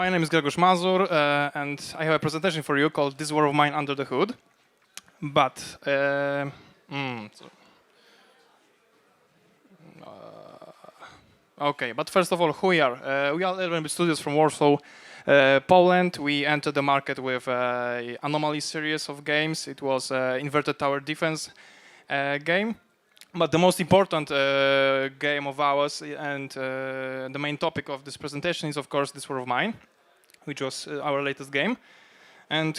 my name is Grzegorz Mazur, and I have a presentation for you called "This War of Mine Under the Hood." But okay. But first of all, who we are? We are LMB Studios from Warsaw, Poland. We entered the market with an Anomaly series of games. It was an inverted tower defense game. But the most important game of ours and the main topic of this presentation is, of course, This War of Mine, which was our latest game. And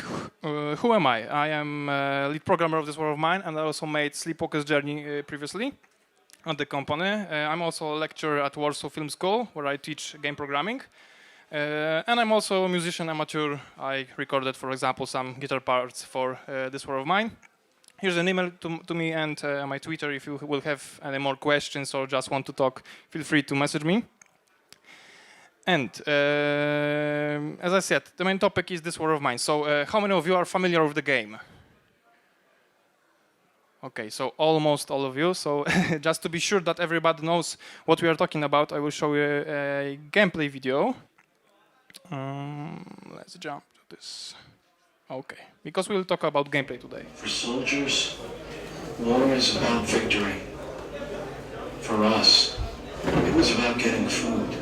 who am I? I am lead programmer of This War of Mine, and I also made Sleepwalker's Journey previously at the company. I'm also a lecturer at Warsaw Film School, where I teach game programming. And I'm also a musician amateur. I recorded, for example, some guitar parts for This War of Mine. Here's an email to me and my Twitter. If you will have any more questions or just want to talk, feel free to message me. And as I said, the main topic is This War of Mine. So how many of you are familiar with the game? Okay, so almost all of you. So just to be sure that everybody knows what we are talking about, I will show you a gameplay video. Let's jump to this. Okay, because we will talk about gameplay today. For soldiers, war is about victory. For us, it was about getting food.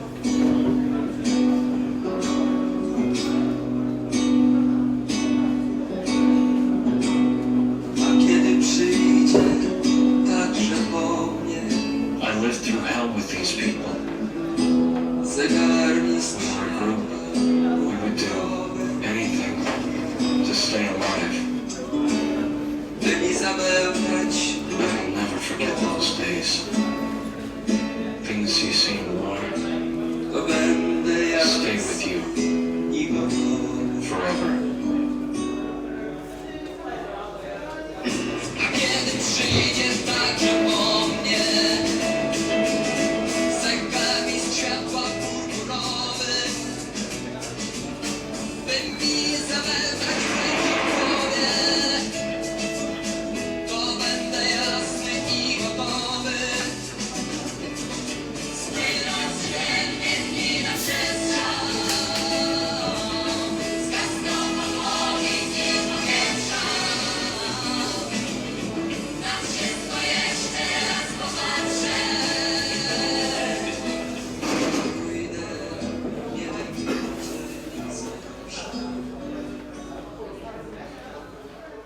I lived through hell with these people. We were a group. We would do anything to stay alive. I'll never forget those days. Things you see in war stay with you forever.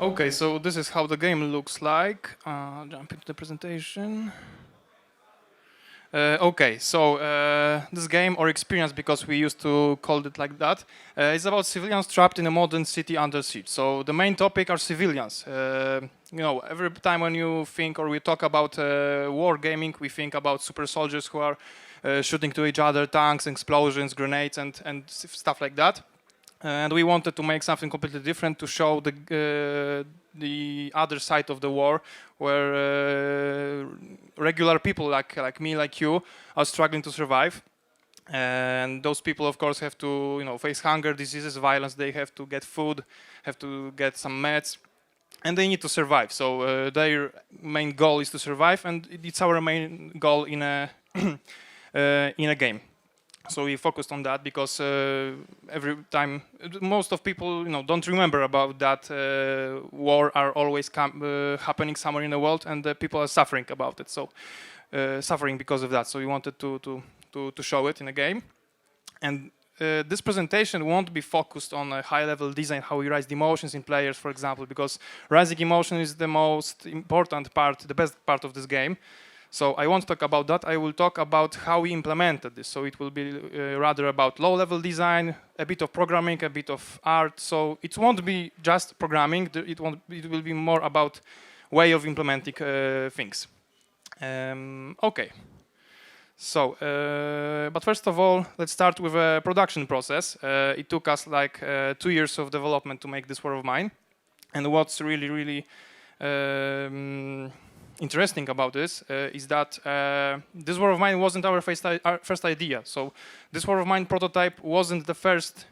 Okay, so this is how the game looks like. Jump into the presentation. Okay, so this game or experience, because we used to call it like that, is about civilians trapped in a modern city under siege. So the main topic are civilians. You know, every time when you think or we talk about war gaming, we think about super soldiers who are shooting to each other, tanks, explosions, grenades, and stuff like that. And we wanted to make something completely different to show the other side of the war, where regular people like me, like you, are struggling to survive. And those people, of course, have to face hunger, diseases, violence. They have to get food, have to get some meds, and they need to survive. So their main goal is to survive, and it's our main goal in a in a game. So we focused on that because every time, most of people don't remember about that war are always happening somewhere in the world, and people are suffering about it. So suffering because of that. So we wanted to show it in a game, and this presentation won't be focused on a high-level design, how we raise the emotions in players, for example, because raising emotion is the most important part, the best part of this game. So I won't talk about that. I will talk about how we implemented this. So it will be rather about low-level design, a bit of programming, a bit of art. So it won't be just programming. It will be more about way of implementing things. Okay. So, but first of all, let's start with a production process. It took us like 2 years of development to make This War of Mine. And what's really interesting about this is that This War of Mine wasn't our first idea. So This War of Mine prototype wasn't the first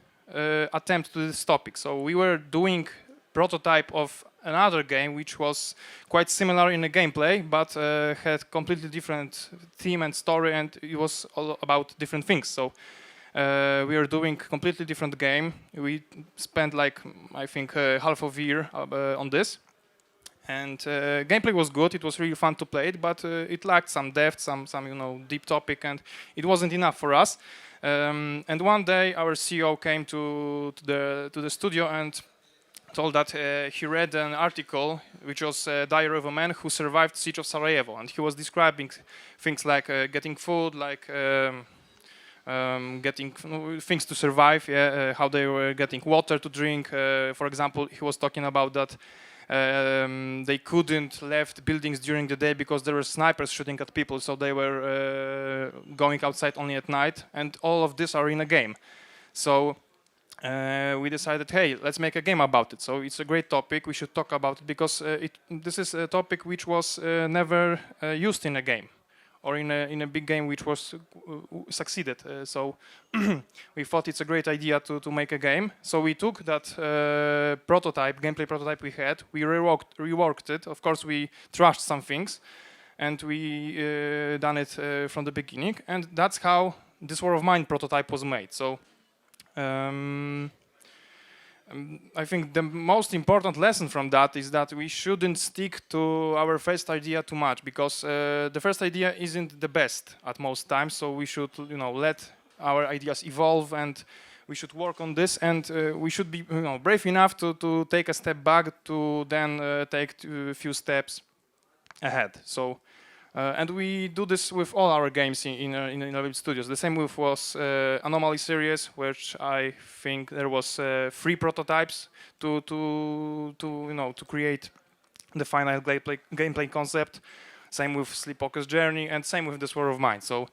attempt to this topic. So we were doing prototype of another game which was quite similar in the gameplay, but had completely different theme and story, and it was all about different things. So we are doing completely different game. We spent like I think half of a year on this, and gameplay was good. It was really fun to play it, but it lacked some depth, some deep topic, and it wasn't enough for us. And one day our CEO came to the studio and told that he read an article which was Diary of a Man Who Survived Siege of Sarajevo, and he was describing things like getting food, like getting things to survive, how they were getting water to drink. For example, he was talking about that they couldn't left buildings during the day because there were snipers shooting at people, so they were going outside only at night, and all of this are in a game. So we decided, hey, let's make a game about it. So it's a great topic. We should talk about it because this is a topic which was never used in a game or in a big game which was succeeded. So we thought it's a great idea to make a game. So we took that gameplay prototype we had, we reworked it. Of course, we trashed some things, and we done it from the beginning. And that's how this War of Mine prototype was made. So I think the most important lesson from that is that we shouldn't stick to our first idea too much, because the first idea isn't the best at most times. So we should, let our ideas evolve, and we should work on this, and we should be, brave enough to take a step back to then take a few steps ahead. So. And we do this with all our games in Innovative Studios. The same with was Anomaly series, which I think there was 3 prototypes to create the final gameplay concept. Same with Sleepwalker's Journey, and same with this War of Mine. So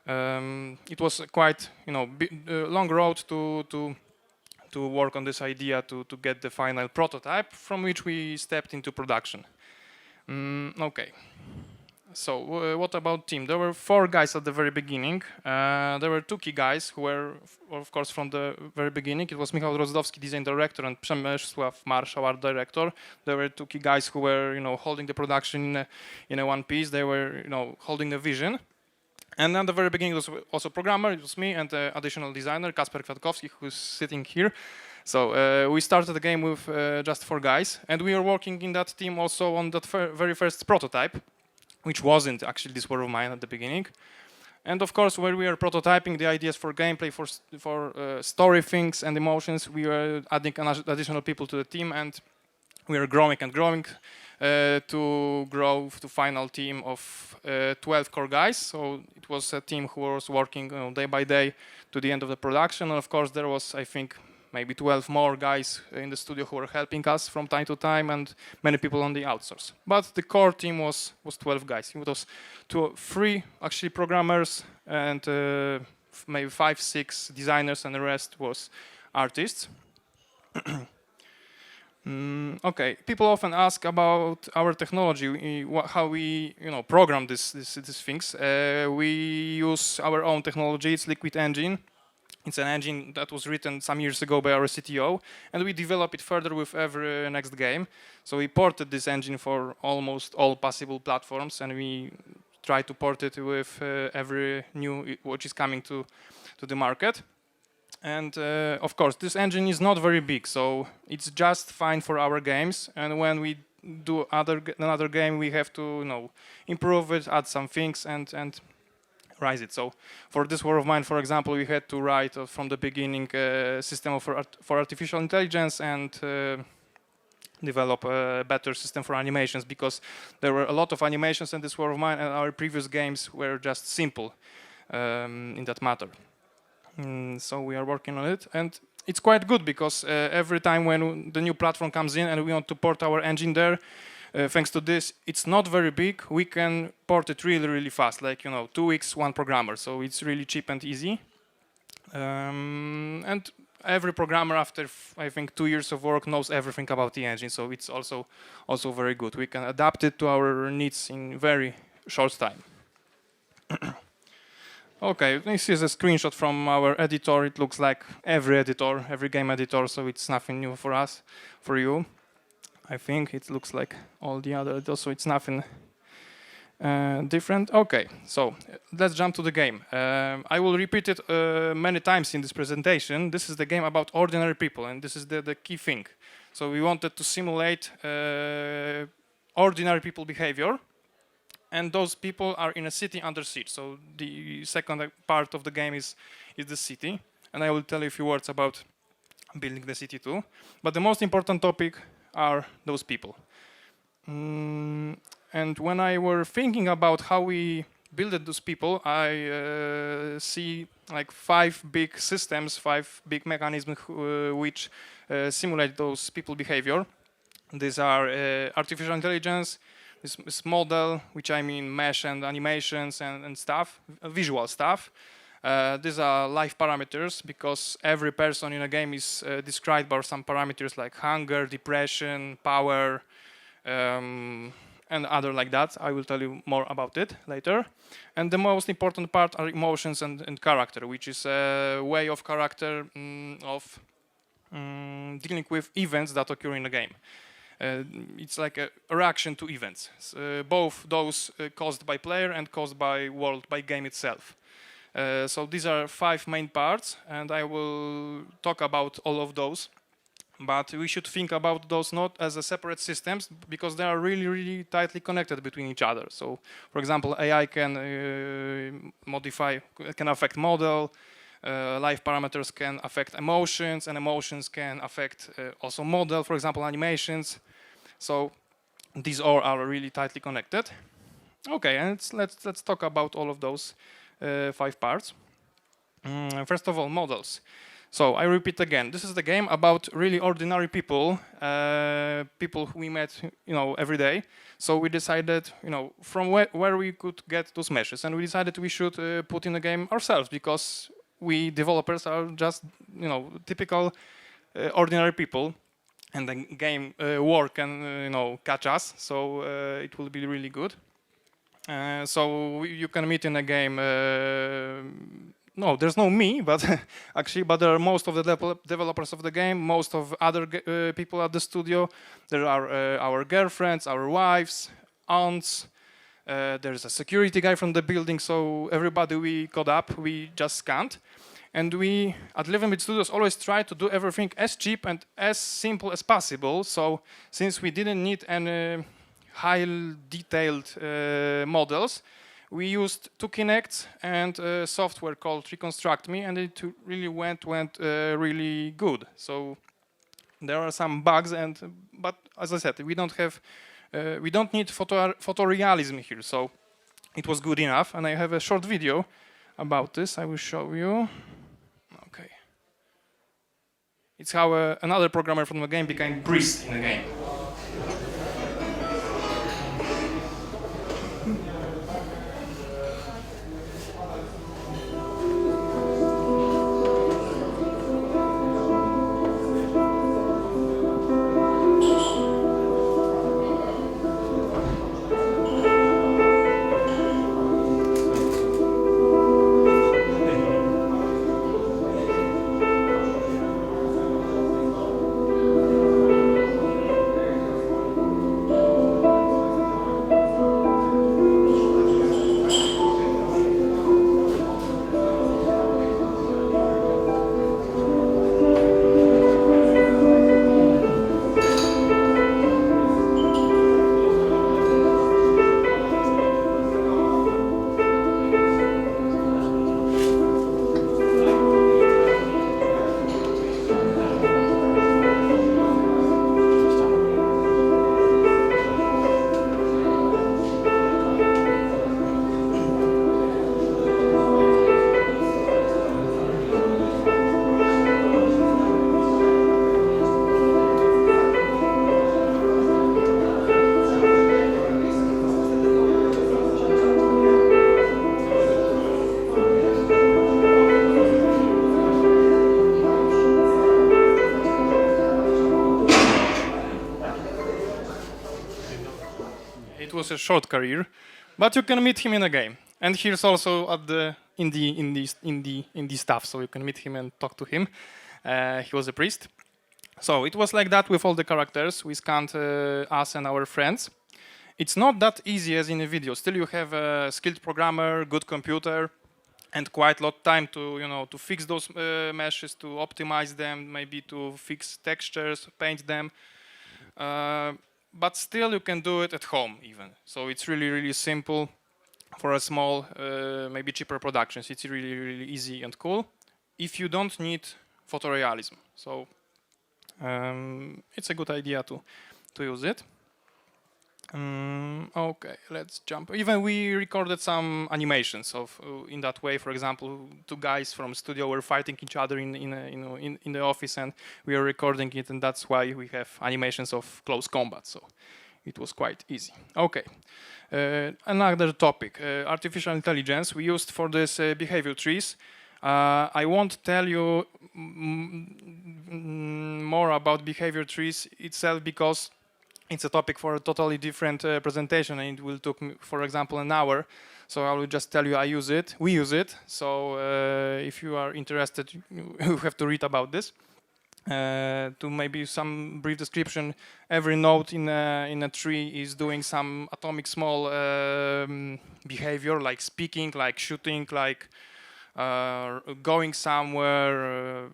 it was quite long road to work on this idea to get the final prototype, from which we stepped into production. Okay. So what about team? There were 4 guys at the very beginning. There were 2 key guys who were, of course, from the very beginning. It was Michał Drozdowski, design director, and Przemysław Marszał, art director. There were 2 key guys who were, holding the production in a one piece. They were, holding a vision. And at the very beginning, it was also programmer. It was me and the additional designer, Kasper Kwiatkowski, who's sitting here. So we started the game with just 4 guys, and we were working in that team also on that very first prototype, which wasn't actually this War of Mine at the beginning. And of course, when we are prototyping the ideas for gameplay, for story things and emotions, we were adding additional people to the team, and we are growing and growing to grow to final team of 12 core guys. So it was a team who was working day by day to the end of the production. And of course, there was, I think, maybe 12 more guys in the studio who were helping us from time to time, and many people on the outsource. But the core team was 12 guys. It was 3 actually programmers, and maybe 5, 6 designers, and the rest was artists. Okay, people often ask about our technology, how we program these things. We use our own technology. It's Liquid Engine. It's an engine that was written some years ago by our CTO, and we develop it further with every next game. So we ported this engine for almost all possible platforms, and we try to port it with every new which is coming to the market. And of course, this engine is not very big, so it's just fine for our games. And when we do another game, we have to improve it, add some things, and rise it. So for this War of Mine, for example, we had to write from the beginning a system for artificial intelligence and develop a better system for animations, because there were a lot of animations in this War of Mine, and our previous games were just simple in that matter. So we are working on it, and it's quite good, because every time when the new platform comes in and we want to port our engine there, thanks to this, it's not very big. We can port it really, really fast, like 2 weeks, 1 programmer. So it's really cheap and easy. And every programmer, after I think 2 years of work, knows everything about the engine. So it's also very good. We can adapt it to our needs in very short time. Okay, this is a screenshot from our editor. It looks like every game editor. So it's nothing new for us, for you. I think it looks like all the other editors, so it's nothing Different. Okay, so let's jump to the game. I will repeat it many times in this presentation. This is the game about ordinary people, and this is the key thing. So we wanted to simulate ordinary people behavior, and those people are in a city under siege. So the second part of the game is the city, and I will tell you a few words about building the city too. But the most important topic are those people. And when I were thinking about how we build those people, I see like 5 big systems, 5 big mechanisms which simulate those people behavior. These are artificial intelligence, this model, which I mean mesh and animations and stuff, visual stuff. These are life parameters, because every person in a game is described by some parameters like hunger, depression, power, and other like that. I will tell you more about it later. And the most important part are emotions and character, which is a way of character of dealing with events that occur in the game. It's like a reaction to events, both those caused by player and caused by world, by game itself. So these are 5 main parts, and I will talk about all of those. But we should think about those not as a separate systems, because they are really, really tightly connected between each other. So, for example, AI can can affect model, life parameters can affect emotions, and emotions can affect also model, for example, animations. So these all are really tightly connected. Okay, and let's talk about all of those 5 parts. First of all, models. So I repeat again, this is the game about really ordinary people, people who we met, every day. So we decided, from where we could get those meshes, and we decided we should put in the game ourselves, because we developers are just, typical ordinary people, and the game work and catch us. So it will be really good. So you can meet in a game. No, there's no me, but actually, but there are most of the developers of the game, most of other people at the studio. There are our girlfriends, our wives, aunts. There's a security guy from the building. So everybody we caught up, we just scanned. And we at 11-bit Studios always try to do everything as cheap and as simple as possible. So since we didn't need any high detailed models, we used 2 Kinects and software called Reconstruct Me, and it really went really good. So there are some bugs, but as I said, we don't need photorealism here. So it was good enough, and I have a short video about this. I will show you. Okay, it's how another programmer from the game became priest in the game. It was a short career, but you can meet him in a game. And he's also at the indie stuff, so you can meet him and talk to him. He was a priest. So it was like that with all the characters. We scanned us and our friends. It's not that easy as in a video. Still, you have a skilled programmer, good computer, and quite a lot of time to to fix those meshes, to optimize them, maybe to fix textures, paint them. But still, you can do it at home even. So it's really simple for a small, maybe cheaper productions. It's really easy and cool if you don't need photorealism. So it's a good idea to use it. Okay, let's jump. Even we recorded some animations of in that way. For example, two guys from studio were fighting each other in the office, and we are recording it, and that's why we have animations of close combat. So it was quite easy. Okay, another topic: artificial intelligence. We used for this behavior trees. I won't tell you more about behavior trees itself because it's a topic for a totally different presentation, and it will take me, for example, an hour. So I will just tell you I use it, we use it. So if you are interested, you have to read about this. To maybe some brief description, every node in a tree is doing some atomic small behavior, like speaking, like shooting, like going somewhere,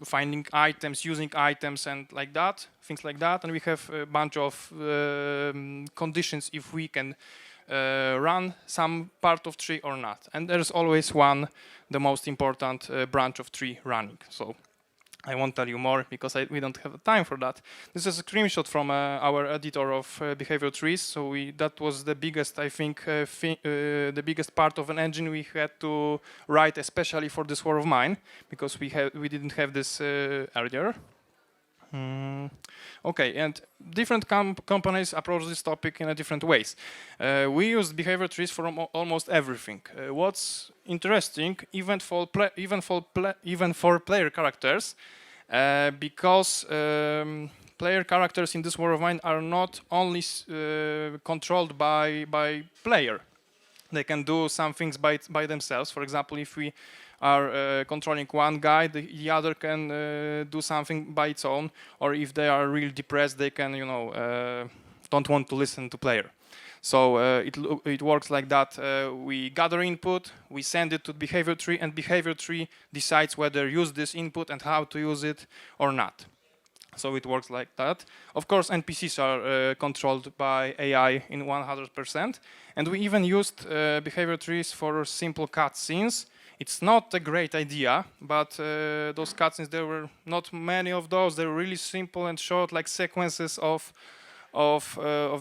finding items, using items, and like that, things like that. And we have a bunch of conditions if we can run some part of tree or not. And there's always one, the most important branch of tree running. So I won't tell you more because we don't have time for that. This is a screenshot from our editor of behavior trees. So that was the biggest, I think, the biggest part of an engine we had to write, especially for this war of mine, because we didn't have this earlier. Okay, and different companies approach this topic in a different ways. We use behavior trees for almost everything. What's interesting, even for player characters, because player characters in this war of mine are not only controlled by player. They can do some things by themselves. For example, if we are controlling one guy, the other can do something by its own, or if they are really depressed, they can, don't want to listen to player. So it works like that. We gather input, we send it to the behavior tree, and behavior tree decides whether use this input and how to use it or not. So it works like that. Of course, NPCs are controlled by AI in 100%, and we even used behavior trees for simple cutscenes. It's not a great idea, but those cutscenes, there were not many of those. They were really simple and short, like sequences of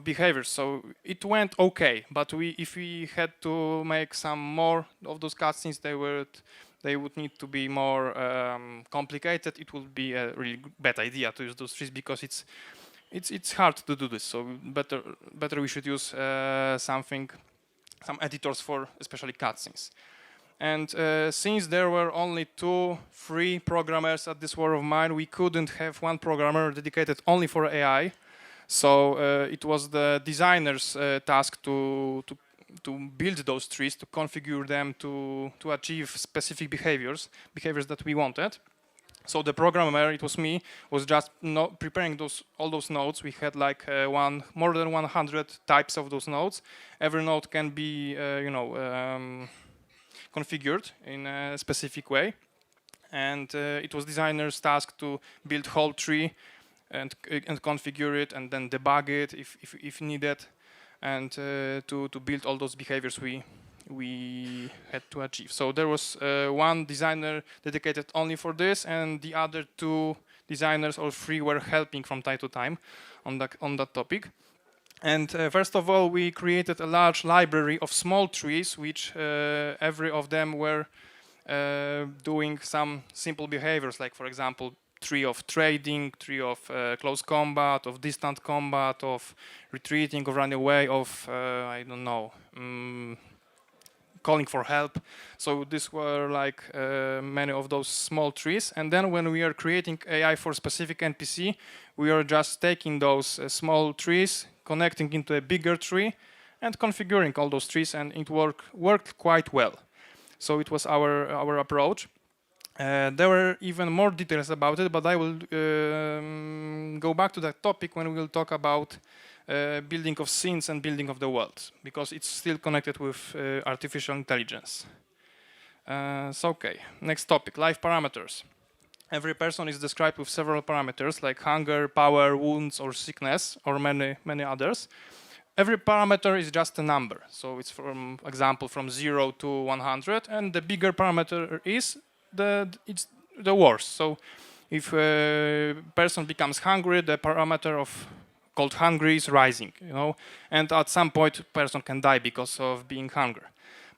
behaviors. So it went okay, but if we had to make some more of those cutscenes, they would need to be more complicated. It would be a really bad idea to use those trees because it's hard to do this. So better we should use some some editors for especially cutscenes. And since there were only 2-3 programmers at this war of mine, we couldn't have one programmer dedicated only for AI. So it was the designer's task to build those trees, to configure them to achieve specific behaviors that we wanted. So the programmer, it was me, was just preparing all those nodes. We had like more than 100 types of those nodes. Every node can be, configured in a specific way, and it was designer's task to build whole tree and configure it and then debug it if needed, and to build all those behaviors we had to achieve. So there was one designer dedicated only for this, and the other 2 designers or 3 were helping from time to time on that topic. And first of all, we created a large library of small trees, which every of them were doing some simple behaviors, like, for example, tree of trading, tree of close combat, of distant combat, of retreating, of running away, of, I don't know, calling for help. So these were like many of those small trees. And then when we are creating AI for specific NPC, we are just taking those small trees, connecting into a bigger tree, and configuring all those trees, and it worked quite well. So it was our approach. There were even more details about it, but I will go back to that topic when we will talk about building of scenes and building of the world, because it's still connected with artificial intelligence. Okay, next topic, life parameters. Every person is described with several parameters like hunger, power, wounds, or sickness, or many others. Every parameter is just a number. So it's from example from 0 to 100, and the bigger parameter is it's the worse. So if a person becomes hungry, the parameter of called hungry is rising, and at some point person can die because of being hungry.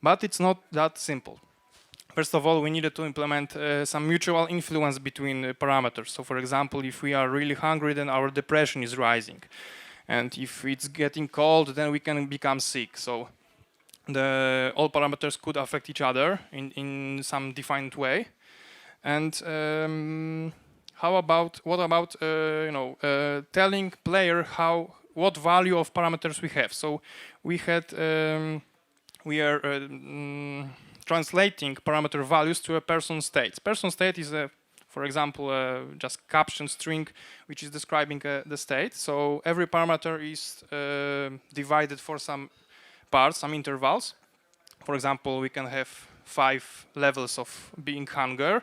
But it's not that simple. First of all, we needed to implement some mutual influence between parameters. So for example, if we are really hungry, then our depression is rising. And if it's getting cold, then we can become sick. So all parameters could affect each other in some defined way. And what about telling player what value of parameters we have? So we are translating parameter values to a person state. Person state is for example, just caption string which is describing the state. So every parameter is divided for some parts, some intervals. For example, we can have 5 levels of being hunger,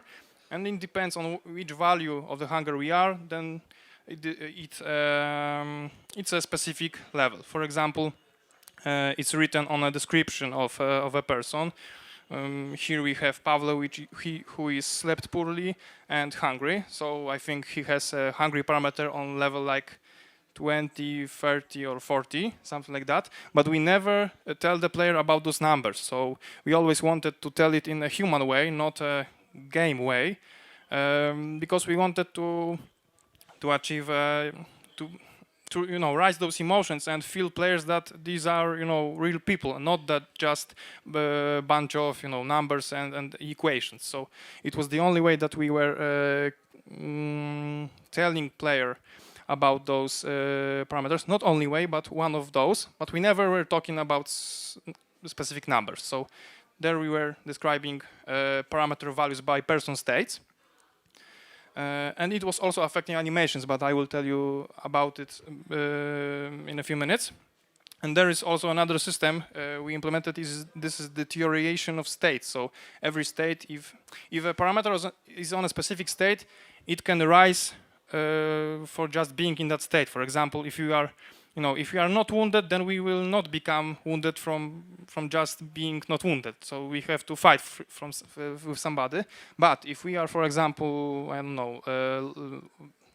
and it depends on which value of the hunger we are, then it's a specific level. For example, it's written on a description of a person. Here we have Pavlo, who is slept poorly and hungry. So I think he has a hungry parameter on level like 20, 30, or 40, something like that. But we never tell the player about those numbers. So we always wanted to tell it in a human way, not a game way, because we wanted to achieve to rise those emotions and feel players that these are real people, and not that just a bunch of numbers and equations. So it was the only way that we were telling player about those parameters. Not only way, but one of those. But we never were talking about specific numbers. So there we were describing parameter values by person states. And it was also affecting animations, but I will tell you about it in a few minutes. And there is also another system we implemented. This is the deterioration of states. So every state, if a parameter is on a specific state, it can rise for just being in that state. For example, if you are not wounded, then we will not become wounded from just being not wounded. So we have to fight with somebody. But if we are, for example, I don't know,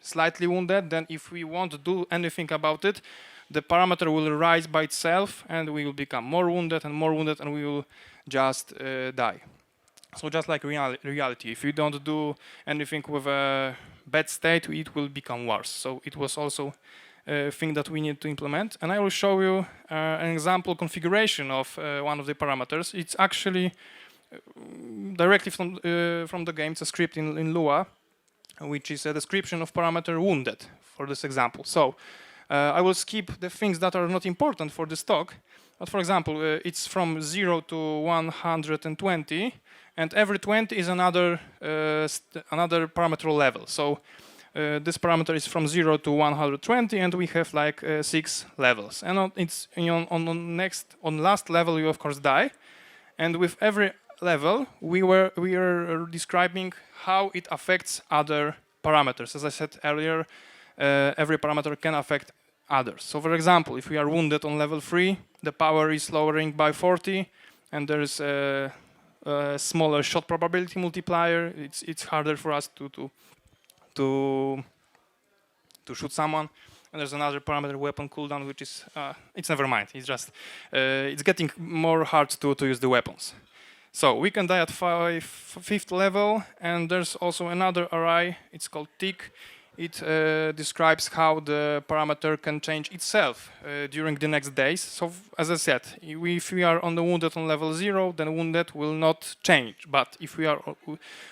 slightly wounded, then if we won't do anything about it, the parameter will rise by itself, and we will become more wounded, and we will just die. So just like reality, if you don't do anything with a bad state, it will become worse. So it was also thing that we need to implement, and I will show you an example configuration of one of the parameters. It's actually directly from the game. It's a script in Lua, which is a description of parameter wounded for this example. So I will skip the things that are not important for this talk, but for example, it's from 0 to 120, and every 20 is another parameter level. So this parameter is from 0 to 120, and we have like 6 levels. And on last level, you of course die. And with every level, we are describing how it affects other parameters. As I said earlier, every parameter can affect others. So for example, if we are wounded on level 3, the power is lowering by 40, and there is a smaller shot probability multiplier. It's harder for us to shoot someone. And there's another parameter, weapon cooldown, which is it's never mind. It's just it's getting more hard to use the weapons. So we can die at 5th level, and there's also another array. It's called tick. It describes how the parameter can change itself during the next days. So as I said, if we are on the wounded on level 0, then wounded will not change. But if we are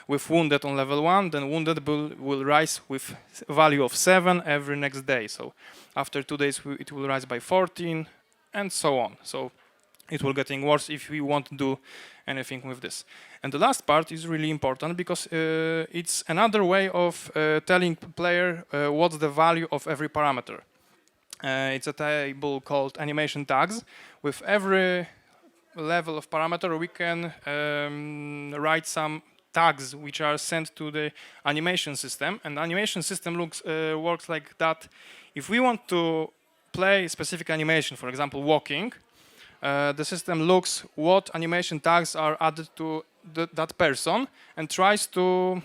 with wounded on level 1, then wounded will rise with value of 7 every next day. So after 2 days, it will rise by 14, and so on. So it will getting worse if we won't do anything with this. And the last part is really important because it's another way of telling player what's the value of every parameter. It's a table called animation tags. With every level of parameter, we can write some tags which are sent to the animation system. And the animation system works like that. If we want to play a specific animation, for example, walking, the system looks what animation tags are added to that person and tries to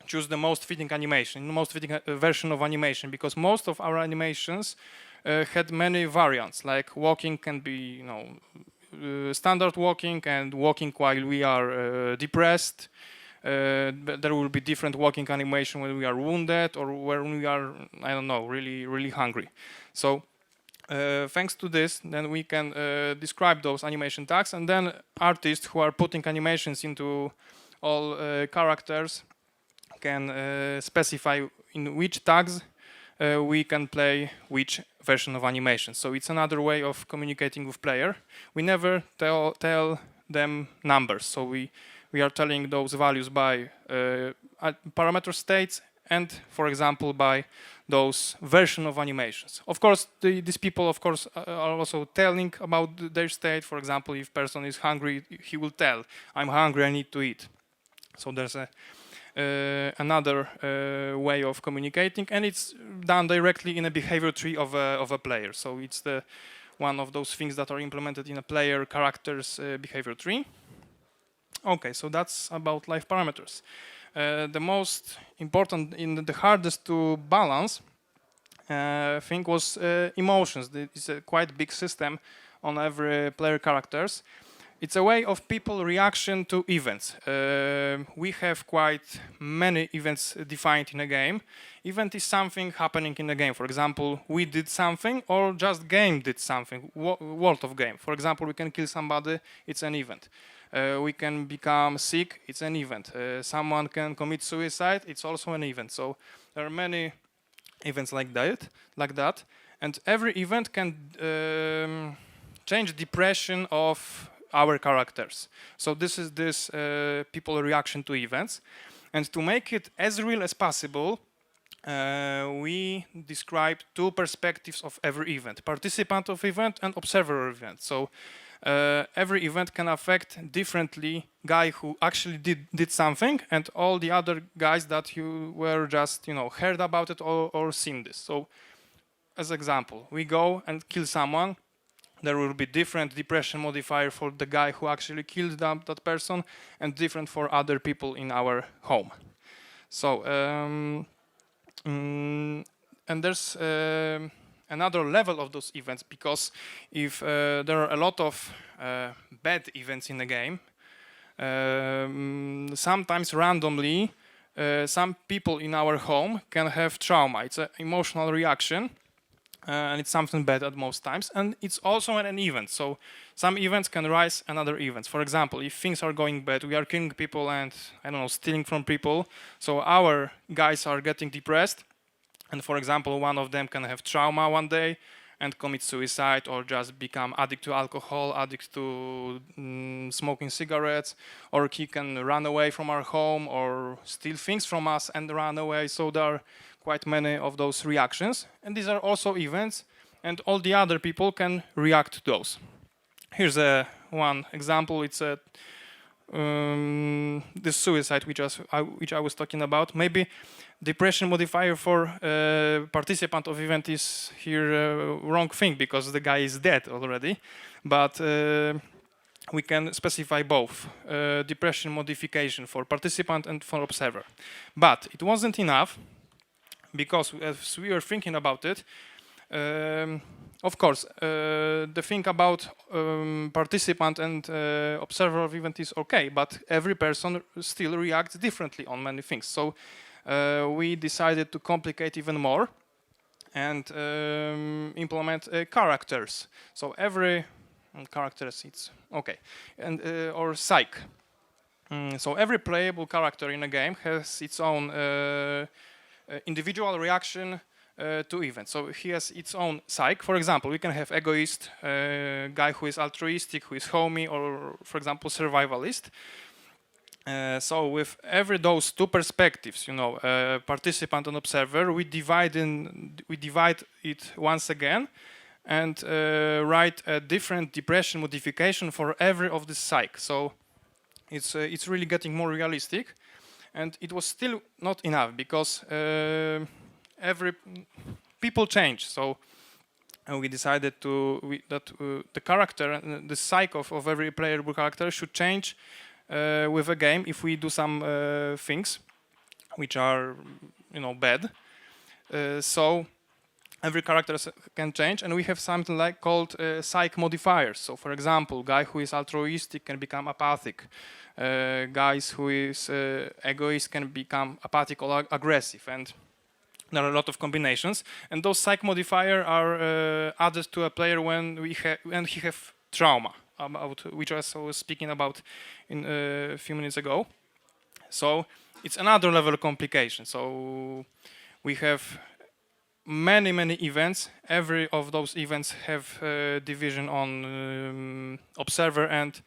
choose the most fitting animation, the most fitting version of animation, because most of our animations had many variants. Like walking can be, standard walking and walking while we are depressed. There will be different walking animation when we are wounded or when we are, I don't know, really hungry. So thanks to this, then we can describe those animation tags, and then artists who are putting animations into all characters can specify in which tags we can play which version of animation. So it's another way of communicating with player. We never tell them numbers, so we are telling those values by parameter states and, for example, by those version of animations. Of course, these people, of course, are also telling about their state. For example, if person is hungry, he will tell, "I'm hungry, I need to eat." So there's another way of communicating, and it's done directly in a behavior tree of a player. So it's one of those things that are implemented in a player character's behavior tree. Okay, so that's about live parameters. The most important and the hardest to balance thing was emotions. It's a quite big system on every player characters. It's a way of people reaction to events. We have quite many events defined in a game. Event is something happening in a game. For example, we did something, or just game did something, world of game. For example, we can kill somebody, it's an event. We can become sick, it's an event. Someone can commit suicide, it's also an event. So there are many events like that. And every event can change the depression of our characters. So this is people reaction to events. And to make it as real as possible, we describe two perspectives of every event: participant of event and observer of event. So every event can affect differently guy who actually did something and all the other guys that you were just heard about it or seen this. So as example, we go and kill someone. There will be different depression modifier for the guy who actually killed that person and different for other people in our home. So and there's another level of those events, because if there are a lot of bad events in the game, sometimes randomly some people in our home can have trauma. It's an emotional reaction, and it's something bad at most times, and it's also an event. So some events can rise another events. For example, if things are going bad, we are killing people and, I don't know, stealing from people, so our guys are getting depressed. And for example, one of them can have trauma one day and commit suicide, or just become addict to alcohol, addict to smoking cigarettes, or he can run away from our home or steal things from us and run away. So there are quite many of those reactions. And these are also events, and all the other people can react to those. Here's one example. It's the suicide which I was talking about. Maybe depression modifier for participant of event is here wrong thing, because the guy is dead already. But we can specify both depression modification for participant and for observer. But it wasn't enough, because as we were thinking about it, of course, the thing about participant and observer of event is okay, but every person still reacts differently on many things. So we decided to complicate even more and implement characters. So every characters, it's okay, and or psych. So every playable character in a game has its own individual reaction to events. So he has its own psyche. For example, we can have egoist, guy who is altruistic, who is homey, or for example survivalist. So with every those two perspectives, you know, participant and observer, we divide it once again, and write a different depression modification for every of this cycle. So it's really getting more realistic, and it was still not enough because every people change. So we decided that the character, the psyche of every playable character should change with a game if we do some things which are, you know, bad. So every character can change, and we have something like called psych modifiers. So for example, guy who is altruistic can become apathic. Guys who is egoist can become apathic or aggressive, and there are a lot of combinations. And those psych modifiers are added to a player when he have trauma, about which I was speaking about in a few minutes ago. So it's another level of complication. So we have many events. Every of those events have division on observer and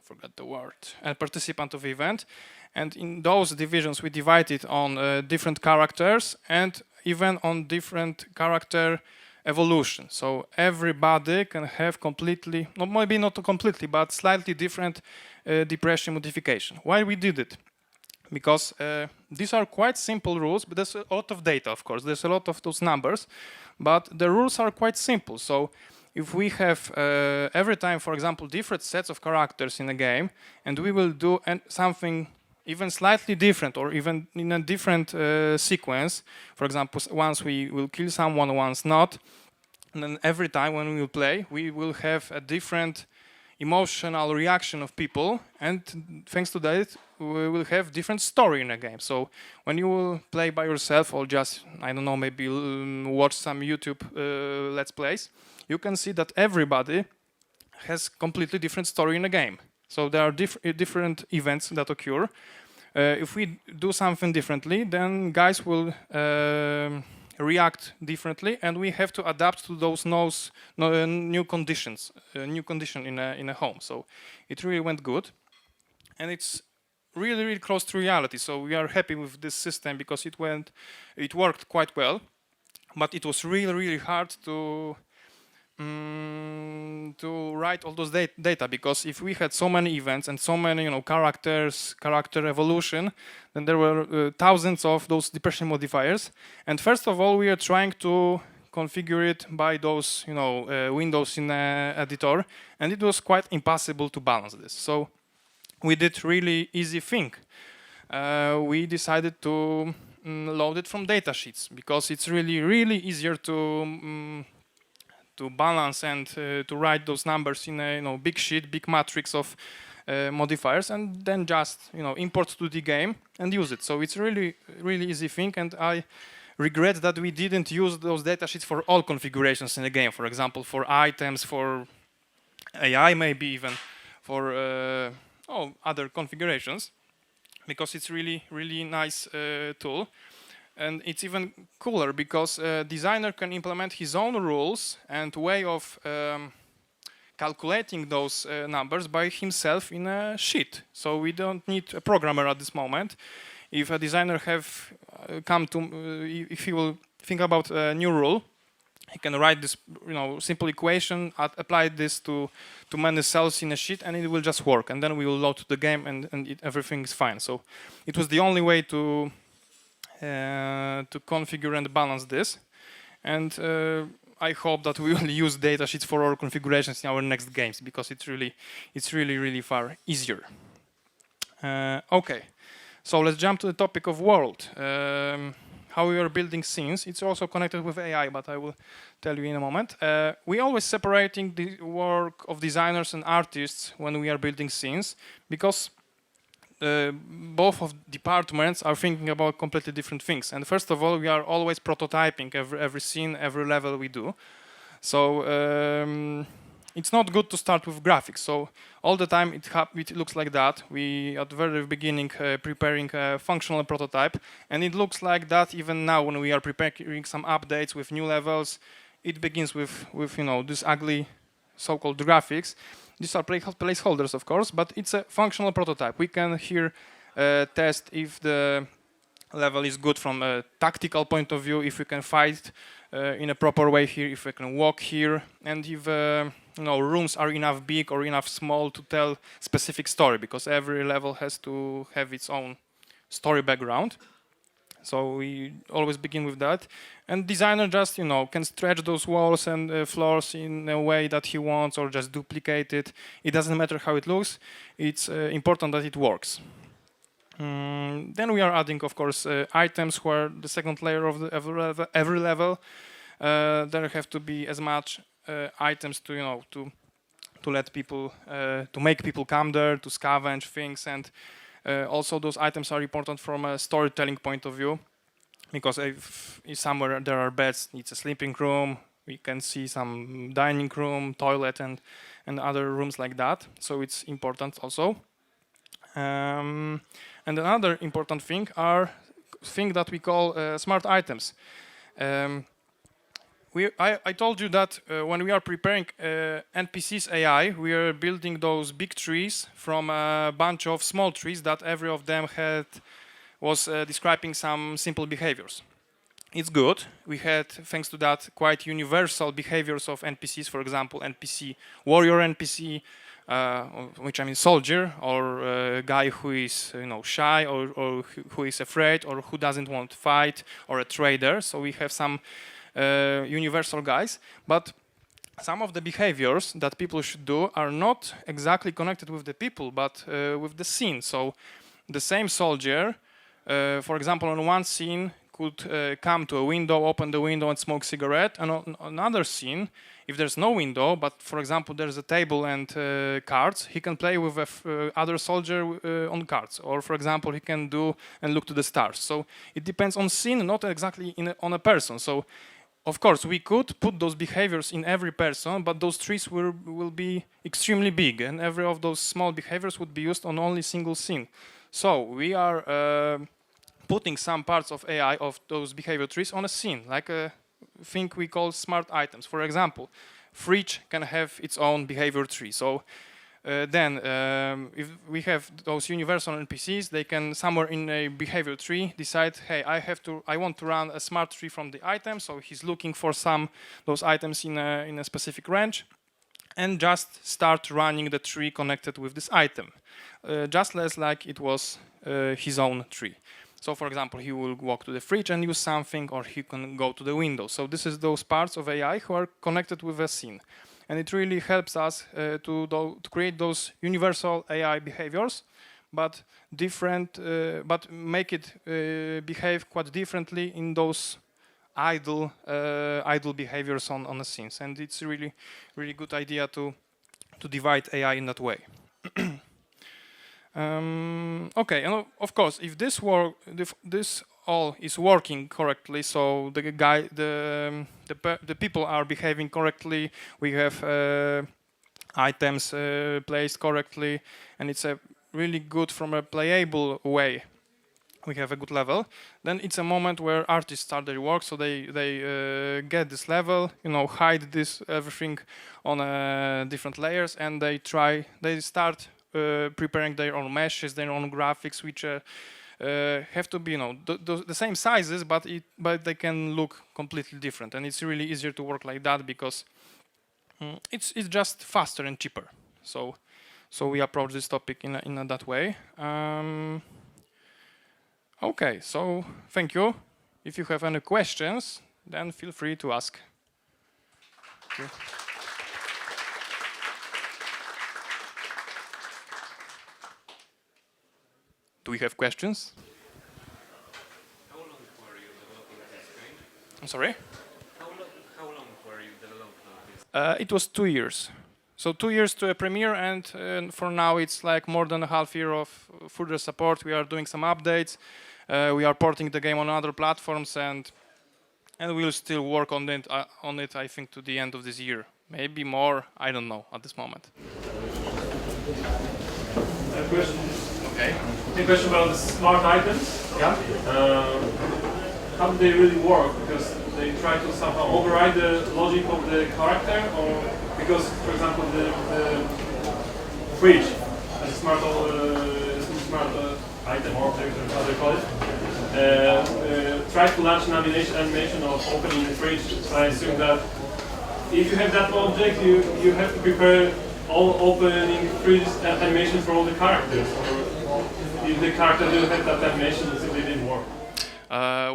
forgot the word, and participant of event. And in those divisions we divide it on different characters and even on different character evolution. So everybody can have completely, maybe not completely, but slightly different depression modification. Why we did it? Because these are quite simple rules, but there's a lot of data, of course. There's a lot of those numbers, but the rules are quite simple. So if we have every time, for example, different sets of characters in a game, and we will do something even slightly different or even in a different sequence, for example, once we will kill someone, once not, and then every time when we will play, we will have a different emotional reaction of people, and thanks to that we will have different story in a game. So when you will play by yourself or just, I don't know, maybe watch some YouTube let's plays, you can see that everybody has completely different story in a game. So there are different events that occur. If we do something differently, then guys will react differently, and we have to adapt to those new conditions, new condition in a home. So it really went good, and it's really close to reality. So we are happy with this system because it worked quite well, but it was really hard to write all those data, because if we had so many events and so many, you know, character evolution, then there were thousands of those depression modifiers. And first of all, we are trying to configure it by those, you know, windows in the editor, and it was quite impossible to balance this. So we did really easy thing. We decided to load it from datasheets, because it's really easier to balance and to write those numbers in a, you know, big sheet, big matrix of modifiers, and then just, you know, import to the game and use it. So it's really easy thing, and I regret that we didn't use those datasheets for all configurations in the game. For example, for items, for AI, maybe even for other configurations, because it's really nice tool. And it's even cooler because a designer can implement his own rules and way of calculating those numbers by himself in a sheet. So we don't need a programmer at this moment. If a designer have if he will think about a new rule, he can write this, you know, simple equation, apply this to many cells in a sheet, and it will just work. And then we will load to the game, and everything is fine. So it was the only way to configure and balance this, and I hope that we will use datasheets for our configurations in our next games, because it's really far easier. Okay, so let's jump to the topic of world. How we are building scenes. It's also connected with AI, but I will tell you in a moment. We always separating the work of designers and artists when we are building scenes, because both of departments are thinking about completely different things. And first of all, we are always prototyping every scene, every level we do. So it's not good to start with graphics. So all the time it looks like that. We at the very beginning preparing a functional prototype, and it looks like that even now when we are preparing some updates with new levels. It begins with you know, this ugly so-called graphics. These are placeholders, of course, but it's a functional prototype. We can here test if the level is good from a tactical point of view, if we can fight in a proper way here, if we can walk here, and if rooms are enough big or enough small to tell specific story, because every level has to have its own story background. So we always begin with that, and designer just can stretch those walls and floors in a way that he wants, or just duplicate it. It doesn't matter how it looks. It's important that it works. Then we are adding, of course, items, where the second layer of every level. There have to be as much items to let people to make people come there to scavenge things, and also those items are important from a storytelling point of view, because if somewhere there are beds, it's a sleeping room. We can see some dining room, toilet, and other rooms like that. So it's important also. And another important thing are things that we call smart items. I told you that when we are preparing NPCs AI, we are building those big trees from a bunch of small trees that every of them was describing some simple behaviors. It's good. We had, thanks to that, quite universal behaviors of NPCs. For example, NPC, warrior NPC, which I mean soldier, or a guy who is shy, or who is afraid, or who doesn't want to fight, or a trader. So we have some universal guys, but some of the behaviors that people should do are not exactly connected with the people, but with the scene. So the same soldier, for example, on one scene could come to a window, open the window and smoke cigarette, and on another scene, if there's no window, but for example there's a table and cards, he can play with other soldier on cards, or for example he can do and look to the stars. So it depends on scene, not exactly on a person. So of course we could put those behaviors in every person, but those trees will be extremely big, and every of those small behaviors would be used on only single scene. So we are putting some parts of AI of those behavior trees on a scene, like a thing we call smart items. For example, fridge can have its own behavior tree. So then if we have those universal NPCs, they can somewhere in a behavior tree decide, hey, I want to run a smart tree from the item. So he's looking for those items in a specific range, and just start running the tree connected with this item, just as like it was his own tree. So for example, he will walk to the fridge and use something, or he can go to the window. So this is those parts of AI who are connected with a scene. And it really helps us to create those universal AI behaviors, but but make it behave quite differently in those idle behaviors on the scenes. And it's really, really good idea to divide AI in that way. Okay, and of course, if this all is working correctly, so the people are behaving correctly, we have items placed correctly, and it's a really good from a playable way. We have a good level. Then it's a moment where artists start their work, so they get this level, hide this everything on different layers, and they start preparing their own meshes, their own graphics, which have to be, the same sizes, but they can look completely different. And it's really easier to work like that because it's just faster and cheaper. So we approach this topic in that way. Okay, so thank you. If you have any questions, then feel free to ask. Thank you. Do we have questions? How long were you developing this game? I'm sorry? How long were you developing this? It was 2 years. So 2 years to a premiere, and for now it's like more than a half year of further support. We are doing some updates. We are porting the game on other platforms, and we'll still work on it, I think, to the end of this year. Maybe more, I don't know at this moment. A question. Okay. A question about the smart items. Yeah. How do they really work? Because they try to somehow override the logic of the character, or because, for example, the fridge as a smart item object, or how they call it. Try to launch an animation of opening the fridge. So I assume that if you have that object, you have to prepare all opening fridge animations for all the characters. Or if the character didn't have that animation, it simply didn't work.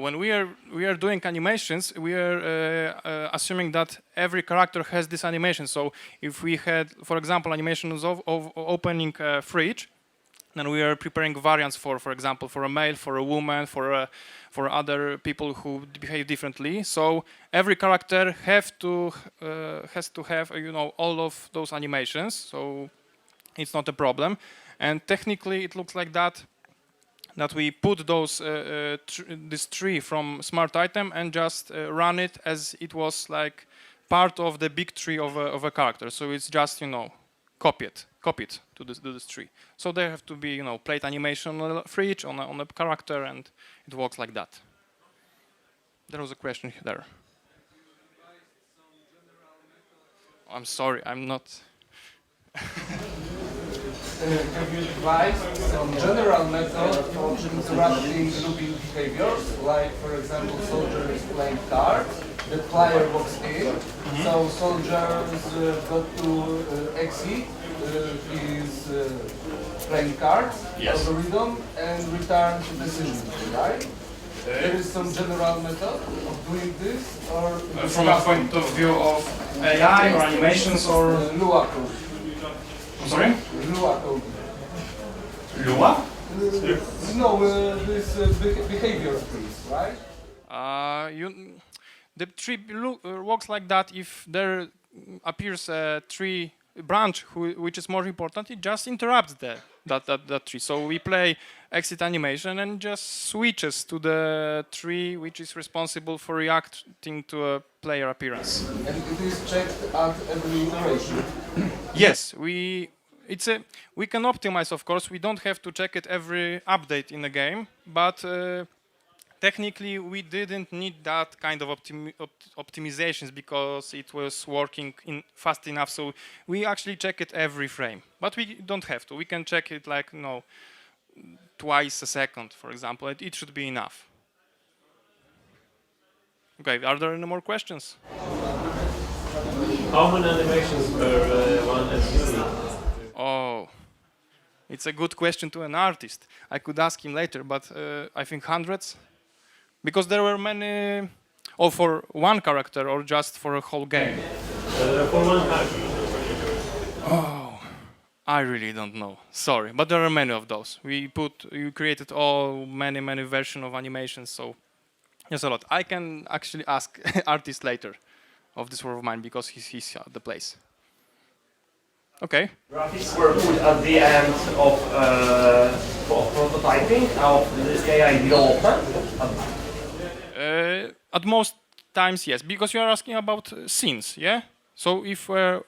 When we are doing animations, we are assuming that every character has this animation. So if we had, for example, animations of opening a fridge, then we are preparing variants for example, for a male, for a woman, for other people who behave differently. So every character has to have all of those animations. So it's not a problem. And technically, it looks like that we put those this tree from smart item and just run it as it was like part of the big tree of a character. So it's just copied to this tree. So there have to be plate animation on a fridge on a character, and it works like that. There was a question there. I'm sorry, I'm not. Have you devised some general method for interrupting looping behaviors, like for example soldier is playing cards, the player walks in, so soldiers got to exit his playing cards, algorithm, and return to decision, right? There is some general method of doing this, or From a point of view of AI or animations or Lua code. I'm sorry? Lua code. Lua? No, this behavior trees, right? The tree works like that. If there appears a tree branch which is more important, it just interrupts that tree. So we play exit animation and just switches to the tree which is responsible for reacting to a player appearance. And it is checked at every iteration. Yes, we can optimize, of course. We don't have to check it every update in the game, but technically we didn't need that kind of optimizations because it was working fast enough. So we actually check it every frame, but we don't have to. We can check it like twice a second, for example. It should be enough. Okay, are there any more questions? How many animations per one NPC? Oh, it's a good question to an artist. I could ask him later, but I think hundreds. Because there were many, for one character or just for a whole game? For one character. Oh, I really don't know. Sorry, but there are many of those. We created many versions of animations, so there's a lot. I can actually ask artist later of this work of mine because he's at the place. Okay. Graphics were put at the end of prototyping of this AI development. At most times, yes, because you are asking about scenes, yeah? So if a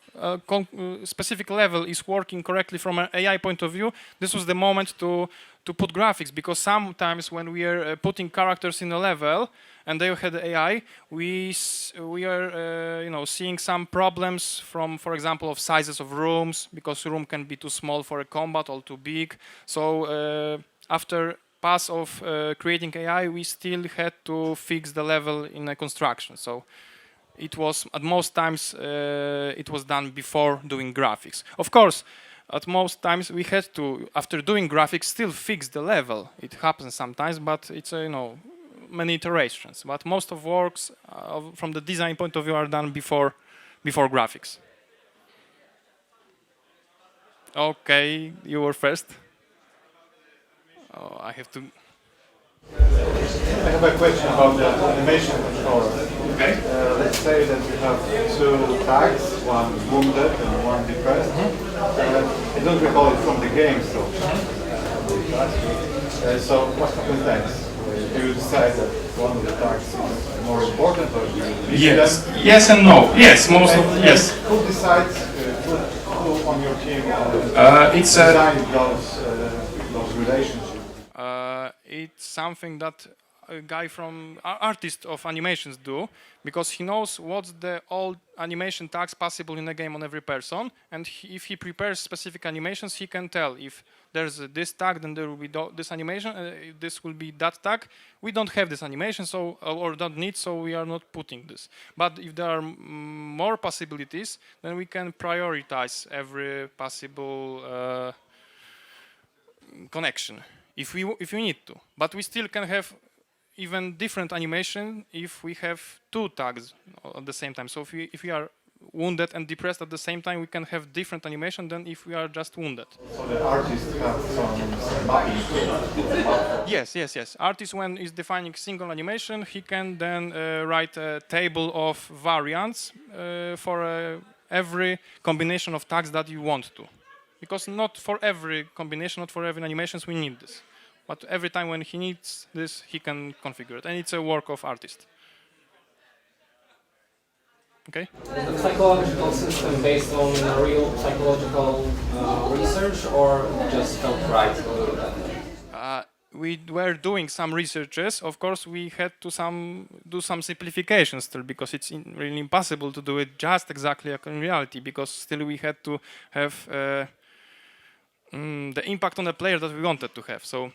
specific level is working correctly from an AI point of view, this was the moment to put graphics, because sometimes when we are putting characters in a level and they had AI, we are seeing some problems from, for example, of sizes of rooms, because room can be too small for a combat or too big. So after pass of creating AI, we still had to fix the level in a construction. So it was, at most times, it was done before doing graphics. Of course, at most times we had to, after doing graphics, still fix the level. It happens sometimes, but it's many iterations. But most of works from the design point of view are done before graphics. Okay, you were first. Oh, I have to. I have a question about the animation controller. Okay. Let's say that we have two tags, one wounded and one depressed. I don't recall it from the game, so. So what happens next? Do you decide that one of the tags is more important, or do you leave Yes. them? Yes and no. Yes, most of yes. Who decides who on your team It's design those relationships? It's something that a guy from artist of animations do, because he knows what's the all animation tags possible in a game on every person, and if he prepares specific animations, he can tell if there's this tag, then there will be this animation, if this will be that tag. We don't have this animation, so or don't need, so we are not putting this. But if there are more possibilities, then we can prioritize every possible connection if we need to. But we still can have even different animation if we have two tags at the same time. So if we are wounded and depressed at the same time, we can have different animation than if we are just wounded. So the artist has some mapping. Yes. Artist, when is defining single animation, he can then write a table of variants for every combination of tags that you want to. Because not for every combination, not for every animations we need this. But every time when he needs this, he can configure it. And it's a work of artist. Okay? Is the psychological system based on real psychological research or just outright? We were doing some researches. Of course, we had to do some simplifications still, because it's really impossible to do it just exactly like in reality, because still we had to have the impact on the player that we wanted to have. So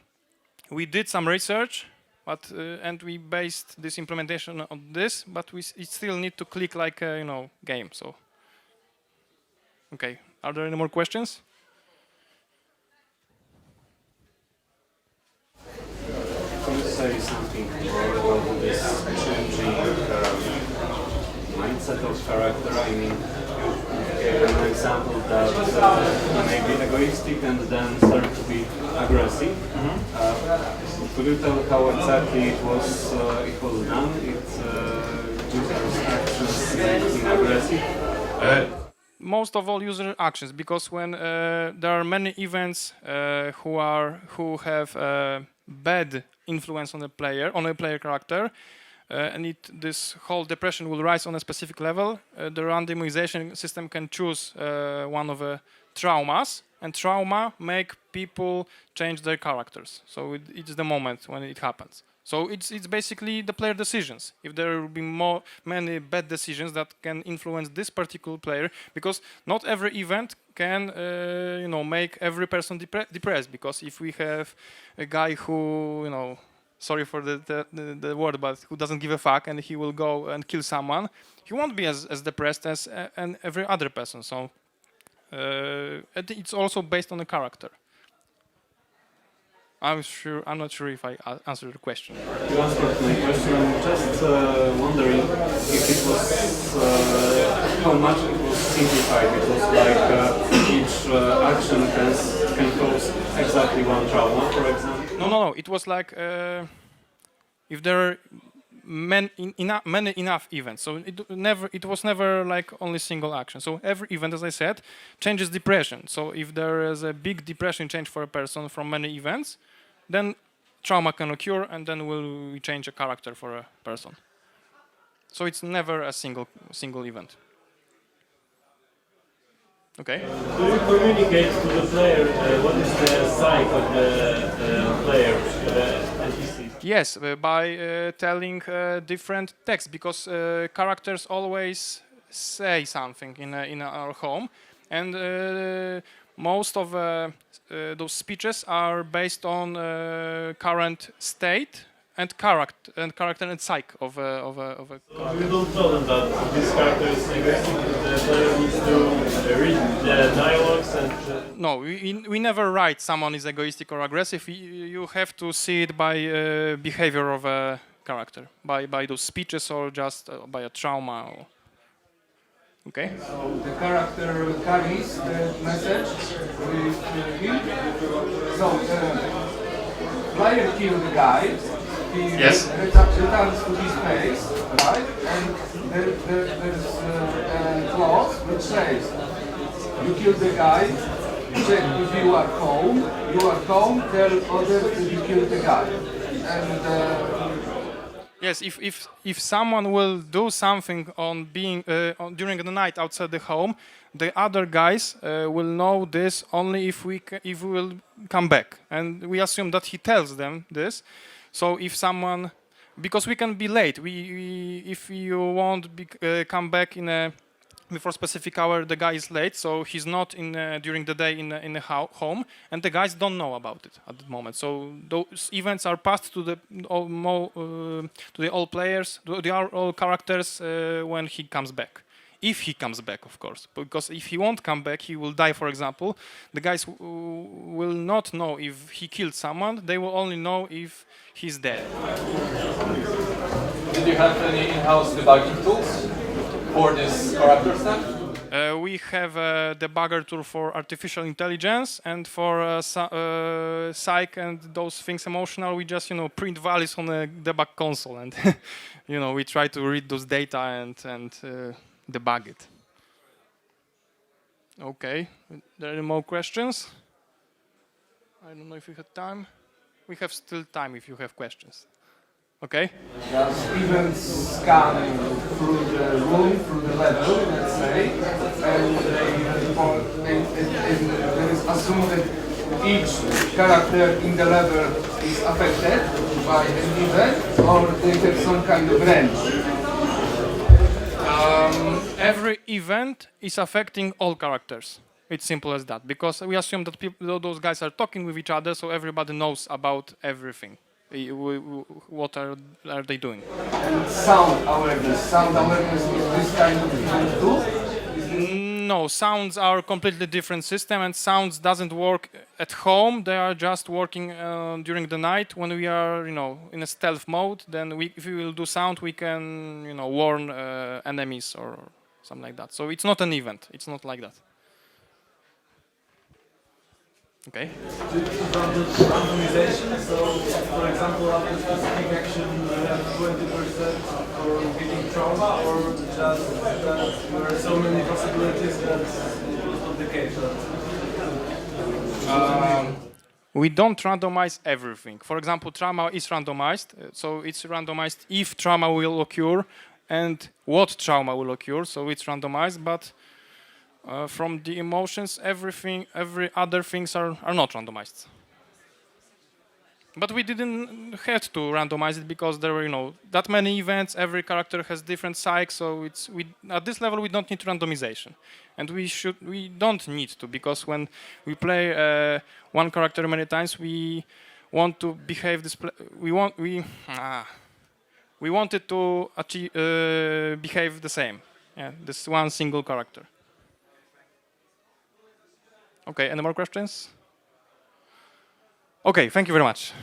we did some research, but and we based this implementation on this, but it still need to click like a game. So okay, are there any more questions? Can you say something more about this changing mindset of character? I mean, you gave an example that he may be egoistic and then start to be aggressive. Could you tell how exactly it was done? Users' actions in aggressive? Most of all user actions, because when there are many events who have bad influence on a player character, and this whole depression will rise on a specific level, the randomization system can choose one of the traumas, and trauma make people change their characters. So it's the moment when it happens. So it's basically the player decisions. If there will be many bad decisions that can influence this particular player, because not every event can make every person depressed. Because if we have a guy who sorry for the word, but who doesn't give a fuck, and he will go and kill someone, he won't be as depressed as every other person. So it's also based on the character. I'm not sure if I answered the question. You answered my question. I'm just wondering if it was how much it was simplified. It was like each action can cause exactly one trauma, for example. No. It was like if there are many enough events. So it was never like only single action. So every event, as I said, changes depression. So if there is a big depression change for a person from many events, then trauma can occur, and then we change a character for a person. So it's never a single event. Okay. Do you communicate to the player what is the psyche of the player, the NPC? Yes, by telling different text, because characters always say something in our home, and most of those speeches are based on current state and character and psyche of a. You don't tell them that this character is aggressive. The player needs to read the dialogues and. No, we never write someone is egoistic or aggressive. You have to see it by behavior of a character, by those speeches, or just by a trauma. Okay. So the character carries the message with him. So player kills the guy. He returns to his base, right? And there's a clause which says, you kill the guy, check if you are home, tell others that you killed the guy. And yes, if someone will do something on during the night outside the home, the other guys will know this only if we will come back, and we assume that he tells them this. So if someone because we can be late. If you won't come back before specific hour, the guy is late, so he's not during the day in the home, and the guys don't know about it at the moment. So those events are passed to the all players, to all characters when he comes back. If he comes back, of course, because if he won't come back, he will die, for example. The guys will not know if he killed someone, they will only know if he's dead. Did you have any in-house debugging tools for this character stuff? We have a debugger tool for artificial intelligence, and for psych and those things emotional, we just print values on a debug console, and we try to read those data and debug it. Okay, there are more questions? I don't know if we have time. We have still time if you have questions. Okay. Does events scan through the room, through the level, let's say, and there is assumed that each character in the level is affected by an event, or they have some kind of range? Every event is affecting all characters. It's simple as that, because we assume that those guys are talking with each other, so everybody knows about everything. What are they doing? And sound awareness. Sound awareness is this kind of event too? No, sounds are a completely different system, and sounds doesn't work at home. They are just working during the night when we are, in a stealth mode. Then if we will do sound, we can, warn enemies or something like that. So it's not an event. It's not like that. Okay. About the randomization, so for example, after specific action, you have 20% for getting trauma, or just that there are so many possibilities that it's not the case? We don't randomize everything. For example, trauma is randomized, so it's randomized if trauma will occur and what trauma will occur, so it's randomized, but from the emotions, every other things are not randomized. But we didn't have to randomize it because there were, that many events. Every character has different psych, so at this level we don't need randomization, and we don't need to, because when we play one character many times, we want to behave we want it to achieve, behave the same. Yeah, this one single character. Okay, any more questions? Okay, thank you very much.